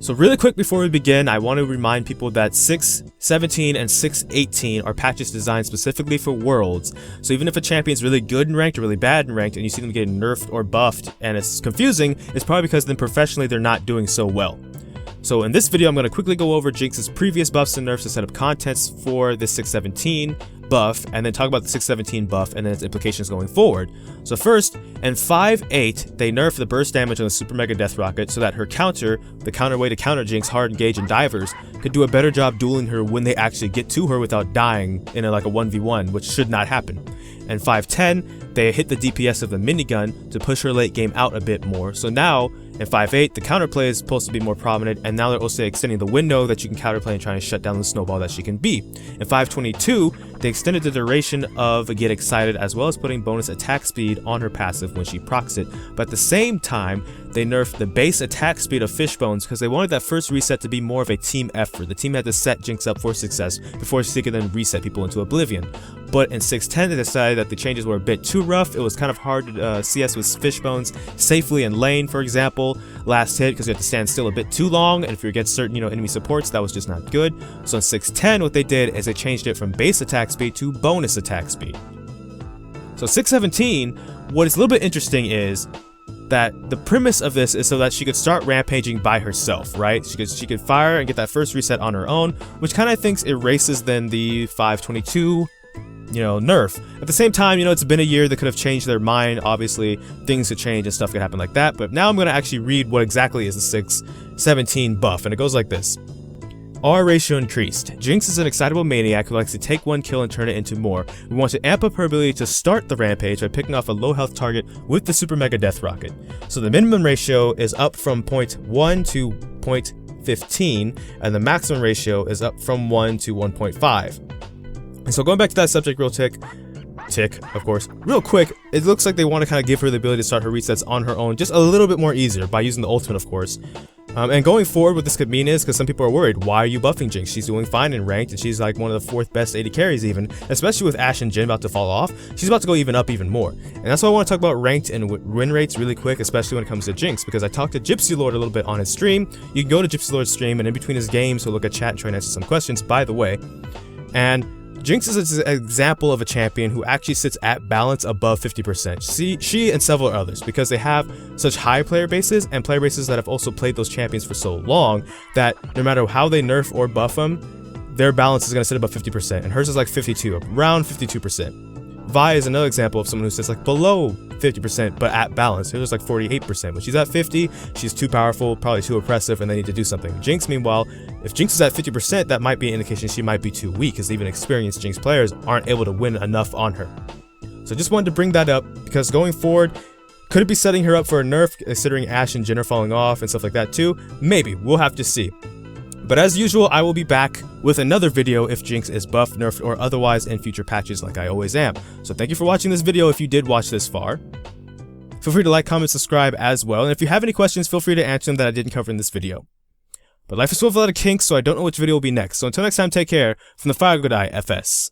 So really quick before we begin, I want to remind people that 6.17 and 6.18 are patches designed specifically for Worlds. So even if a champion is really good in ranked or really bad in ranked and you see them getting nerfed or buffed and it's confusing, it's probably because then professionally they're not doing so well. So in this video, I'm going to quickly go over Jinx's previous buffs and nerfs to set up contents for the 6.17 buff, and then talk about the 6.17 buff and then its implications going forward. So first, in 5.8, they nerfed the burst damage on the Super Mega Death Rocket so that her counter, the counter way to counter Jinx, hard engage and divers, could do a better job dueling her when they actually get to her without dying in like a 1v1, which should not happen. And 5.10, they hit the DPS of the minigun to push her late game out a bit more. So now, in 5.8, the counterplay is supposed to be more prominent, and now they're also extending the window that you can counterplay and try and shut down the snowball that she can be. In 5.22, they extended the duration of Get Excited as well as putting bonus attack speed on her passive when she procs it. But at the same time, they nerfed the base attack speed of Fishbones because they wanted that first reset to be more of a team effort. The team had to set Jinx up for success before she could then reset people into oblivion. But in 6.10, they decided that the changes were a bit too rough. It was kind of hard to CS with Fishbones safely in lane, for example. Last hit, because you have to stand still a bit too long, and if you're against certain, enemy supports, that was just not good. So in 6.10, what they did is they changed it from base attack speed to bonus attack speed. So 6.17, what is a little bit interesting is that the premise of this is so that she could start rampaging by herself, right? She could fire and get that first reset on her own, which kind of thinks erases then the 5.22 nerf. At the same time, it's been a year. They could have changed their mind. Obviously, things could change and stuff could happen like that. But now I'm going to actually read what exactly is the 6.17 buff, and it goes like this. R ratio increased. Jinx is an excitable maniac who likes to take one kill and turn it into more. We want to amp up her ability to start the rampage by picking off a low health target with the Super Mega Death Rocket. So the minimum ratio is up from 0.1 to 0.15, and the maximum ratio is up from 1 to 1.5. And so going back to that subject real quick, it looks like they want to kind of give her the ability to start her resets on her own just a little bit more easier by using the ultimate, of course. And going forward, what this could mean is, because some people are worried, why are you buffing Jinx? She's doing fine in ranked, and she's like one of the 4th best AD carries even, especially with Ashe and Jhin about to fall off. She's about to go even up even more. And that's why I want to talk about ranked and win rates really quick, especially when it comes to Jinx, because I talked to Gypsy Lord a little bit on his stream. You can go to Gypsy Lord's stream, and in between his games, he'll look at chat and try and answer some questions, by the way. And Jinx is an example of a champion who actually sits at balance above 50%. She and several others, because they have such high player bases and player bases that have also played those champions for so long that no matter how they nerf or buff them, their balance is going to sit above 50%, and hers is like 52, around 52%. Vi is another example of someone who sits like below 50% but at balance. Hers is like 48%. When she's at 50, she's too powerful, probably too oppressive, and they need to do something. Jinx, meanwhile, if Jinx is at 50%, that might be an indication she might be too weak, because even experienced Jinx players aren't able to win enough on her. So just wanted to bring that up, because going forward, could it be setting her up for a nerf, considering Ashe and Jhin are falling off and stuff like that too? Maybe, we'll have to see. But as usual, I will be back with another video if Jinx is buffed, nerfed, or otherwise in future patches like I always am. So thank you for watching this video if you did watch this far. Feel free to like, comment, subscribe as well. And if you have any questions, feel free to answer them that I didn't cover in this video. But life is full of a lot of kinks, so I don't know which video will be next. So until next time, take care. From the Fire Good Eye, FS.